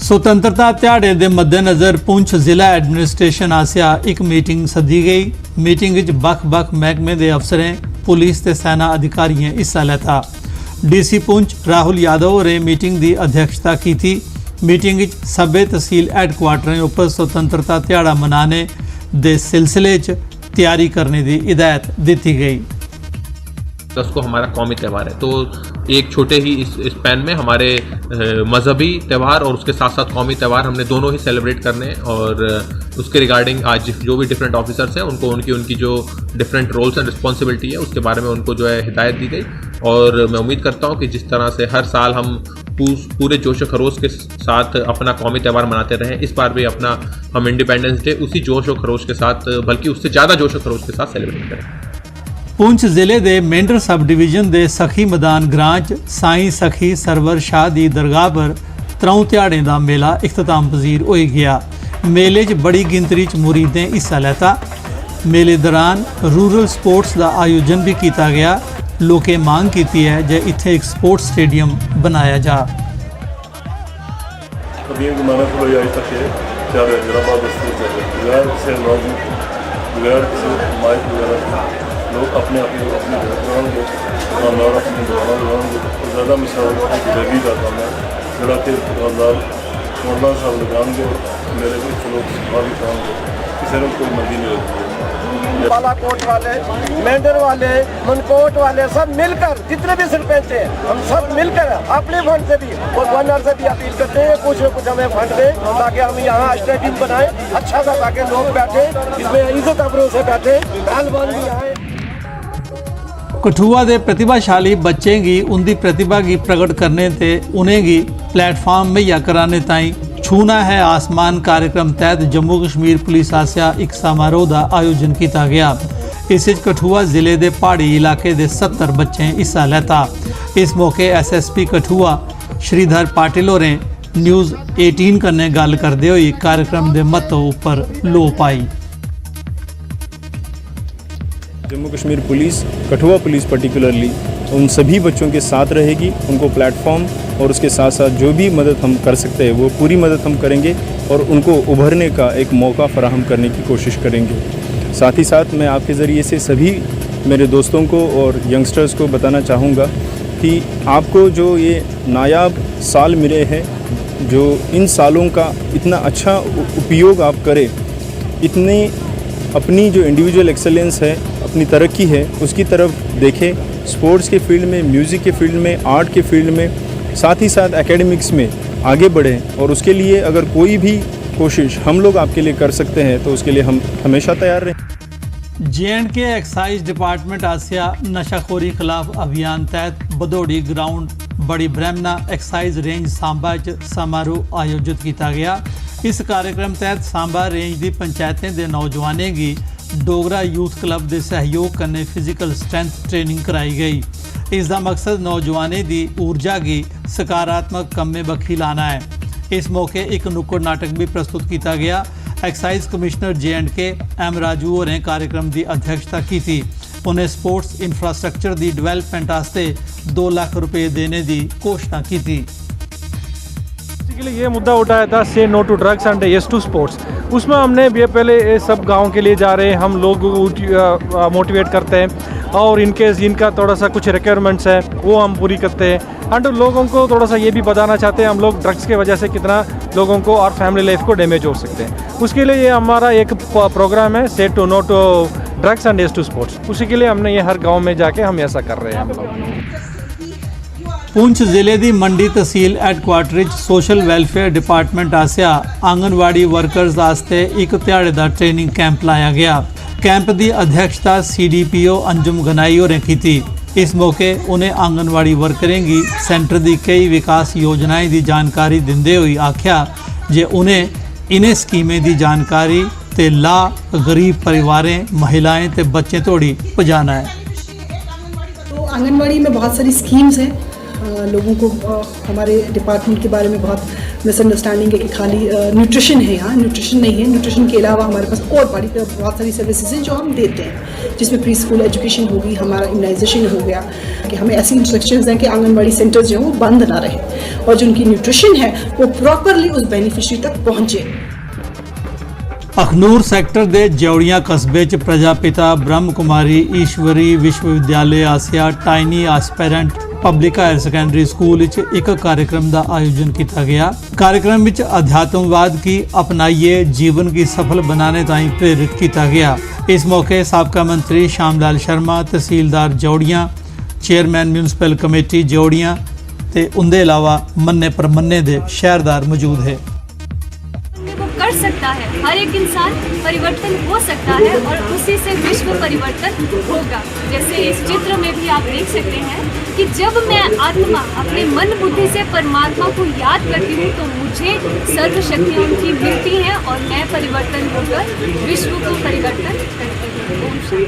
ਸੁਤੰਤਰਤਾ ਦਿਹਾੜੇ ਦੇ ਮੱਦੇਨਜ਼ਰ ਪੁੰਛ ਜ਼ਿਲ੍ਹਾ ਐਡਮਿਨਿਸਟ੍ਰੇਸ਼ਨ ਆਸਿਆ ਇੱਕ ਮੀਟਿੰਗ ਸੱਦੀ ਗਈ। ਮੀਟਿੰਗ ਵਿੱਚ ਵੱਖ-ਵੱਖ ਮਹਿਕਮੇ ਦੇ ਅਫਸਰਾਂ, ਪੁਲਿਸ ਤੇ ਸੈਨਾ ਅਧਿਕਾਰੀਆਂ ਹਿੱਸਾ ਲਿਆ। ਡੀਸੀ ਪੁੰਛ ਰਾਹੁਲ यादव होरें मीटिंग की अध्यक्षता की थी। मीटिंग विच सभे तहसील हैडकुआटरें उपर सुतंत्रता दिहाड़ा मनाने दे सिलसिले च तैयारी करने की हिदायत दी गई। 10 को हमारा कौमी त्यौहार है, तो एक छोटे ही इस स्पैन में हमारे मजहबी त्यौहार और उसके साथ साथ कौमी त्यौहार हमने दोनों ही सेलिब्रेट करने, और उसके रिगार्डिंग आज जो भी डिफरेंट ऑफिसर्स हैं उनको उनकी जो डिफरेंट रोल्स एंड रिस्पॉन्सिबिलिटी है उसके बारे में उनको जो है हिदायत दी गई। और मैं उम्मीद करता हूँ कि जिस तरह से हर साल हम पूरे जोश खरोश के साथ अपना कौमी त्यौहार मनाते रहें, इस बार भी अपना हम इंडिपेंडेंस डे उसी जोश खरोश के साथ, बल्कि उससे ज़्यादा जोश खरोश के साथ सेलिब्रेट करें। पुंछ जिले के मेंढर सब डिवीजन के सखी मैदान ग्रां च साईं सखी सरवर शाह की दरगाह पर त्रौं दिहाड़े का मेला इख्तिताम पजीर हो गया। मेले च बड़ी गिनतरी च मुरीदें हिस्सा लेता। मेले दौरान रूरल स्पोर्ट्स का आयोजन भी किया गया। लोकें मांग की है जे इत्थे एक स्पोर्ट्स स्टेडियम बनाया जा। लोग अपने घर लगाएंगे और अपनी दुकान लगाएंगे। ज़्यादा मिसाल गरीबी का काम है जोड़ा कि दुकानदार मौलाना साहब लगाएंगे, मेरे कुछ लोग सफा भी कराएंगे, किसी ने कोई मर्जी नहीं लगती। बालाकोट वाले, मेंढर वाले, मनकोट वाले सब मिलकर, जितने भी सरपंच हैं हम सब मिलकर अपने फंड से भी और गवर्नर से भी अपील करते हैं कुछ न कुछ हमें फंड दें ताकि हम यहाँ स्टेडियम बनाएं अच्छा सा, ताकि लोग बैठे इसमें इज्जत अबरों से बैठे, पहलवान भी आए। कठुआ के प्रतिभाशाली बच्चे की उनकी प्रतिभा की प्रकट करने ते उन्हें की प्लेटफॉर्म मुहैया कराने ताई छूना है आसमान कार्यक्रम तहत जम्मू कश्मीर पुलिस आसिया एक समारोह का आयोजन किया गया। इस कठुआ जिले के पहाड़ी इलाके के 70 बच्चे हिस्सा लेता। इस मौके SSP कठुआ श्रीधर पाटिल होरें न्यूज़ 18 कन्ने गल करते हुए कार्यक्रम के महत्व पर लो पाई। Jammu Kashmir police, Kathua police particularly उन सभी बच्चों के साथ रहेगी। उनको प्लेटफॉर्म और उसके साथ साथ जो भी मदद हम कर सकते हैं वो पूरी मदद हम करेंगे और उनको उभरने का एक मौका फराहम करने की कोशिश करेंगे। साथ ही साथ मैं आपके ज़रिए से सभी मेरे दोस्तों को और यंगस्टर्स को बताना चाहूँगा कि आपको जो ये नायाब साल मिले हैं, जो इन सालों का इतना अच्छा उपयोग आप करें, इतने अपनी जो इंडिविजुअल एक्सेलेंस है, अपनी तरक्की है, उसकी तरफ देखें। स्पोर्ट्स के फील्ड में, म्यूज़िक के फील्ड में, आर्ट के फील्ड में, साथ ही साथ एकेडमिक्स में आगे बढ़ें। और उसके लिए अगर कोई भी कोशिश हम लोग आपके लिए कर सकते हैं तो उसके लिए हम हमेशा तैयार रहें। J&K एक्साइज डिपार्टमेंट आसिया नशाखोरी खिलाफ अभियान तहत बदौड़ी ग्राउंड बड़ी ब्रह्मना एक्साइज रेंज सांबा च समारोह आयोजित किया गया। इस कार्यक्रम तहत सांबा रेंज की पंचायतें के नौजवानों की डोगरा यूथ क्लब के सहयोग कन्ने फिजिकल स्ट्रेंथ ट्रेनिंग कराई गई। इसका मकसद नौजवानों की ऊर्जा की सकारात्मक कम्मे बखी लाना है। इस मौके एक नुक्कड़ नाटक भी प्रस्तुत किया गया। Excise commissioner J&K M Raju होरें कार्यक्रम की अध्यक्षता की थी। उन्हें स्पोर्ट्स इंफ्रास्ट्रक्चर की डिवेलपमेंट वास्ते 2 लाख रुपये देने की घोषणा की थी। ये मुद्दा उठाया था say no to drugs and yes to sports. उसमें हमने ये पहले सब गांव के लिए जा रहे हैं, हम लोग मोटिवेट करते हैं और इनके जिनका थोड़ा सा कुछ रिक्वायरमेंट्स है वो हम पूरी करते हैं। एंड लोगों को थोड़ा सा ये भी बताना चाहते हैं हम लोग ड्रग्स के वजह से कितना लोगों को और फैमिली लाइफ को डैमेज हो सकते हैं। उसके लिए ये हमारा एक प्रोग्राम है say to no to drugs and yes to sports. उसी के लिए हमने ये हर गाँव में जाके हम ऐसा कर रहे हैं। हम लोग पुंछ जिले की मंडी तहसील हैडकुआटर सोशल वेलफेयर डिपार्टमेंट आसिया आंगनवाड़ी वर्कर्स वास्ते एक दिहाड़े का ट्रेनिंग कैंप लाया गया। कैंप की अध्यक्षता CDPO अंजुम गनाई होरें की थी। इस मौके उन्हें आंगनवाड़ी वर्करें की सेंटर की कई विकास योजनाएं की जानकारी देंदे हुए आख्या जे उन्हें इन्हें स्कीमें की जानकारी ते ला गरीब परिवारें, महिलाएं ते बच्चे तोड़ी पहुँचाना है। तो आंगनवाड़ी में बहुत सारी स्कीम्स हैं लोगों को हमारे डिपार्टमेंट के बारे में बहुत मिसअंडरस्टैंडिंग है कि खाली न्यूट्रिशन है। यहाँ न्यूट्रिशन नहीं है, न्यूट्रिशन के अलावा हमारे पास और बहुत सारी सर्विसेज हैं जो हम देते हैं, जिसमें प्री स्कूल एजुकेशन होगी, हमारा इम्यूनाइजेशन हो गया, कि हमें ऐसी इंस्ट्रक्शंस हैं कि आंगनबाड़ी सेंटर्स जो हैं वो बंद ना रहे और जो उनकी न्यूट्रिशन है वो प्रॉपरली उस बेनिफिशरी तक पहुँचे। अखनूर सैक्टर के जौड़ियां कस्बे च प्रजापिता ब्रह्म Kumari Ishwari Vishwavidyalaya Asia tiny aspirant public higher secondary school एक कार्यक्रम का आयोजन किया गया। कार्यक्रम में अध्यात्मवाद की अपनाइए जीवन की सफल बनाने ताईं प्रेरित किया गया। इस मौके साबका मंत्री श्यामलाल शर्मा, तहसीलदार जौड़ियां, चेयरमैन म्यूनसिपल कमेटी जौड़ियां ते उनके अलावा मन्ने परमन्ने दे शहरदार मौजूद है। कर सकता है, हर एक इंसान परिवर्तन हो सकता है और उसी से विश्व परिवर्तन होगा। जैसे इस चित्र में भी आप देख सकते हैं कि जब मैं आत्मा अपने मन बुद्धि से परमात्मा को याद करती हूँ तो मुझे सर्वशक्तियाँ उनकी मिलती हैं और मैं परिवर्तन होकर विश्व को परिवर्तन करती हूँ। ओम शांति।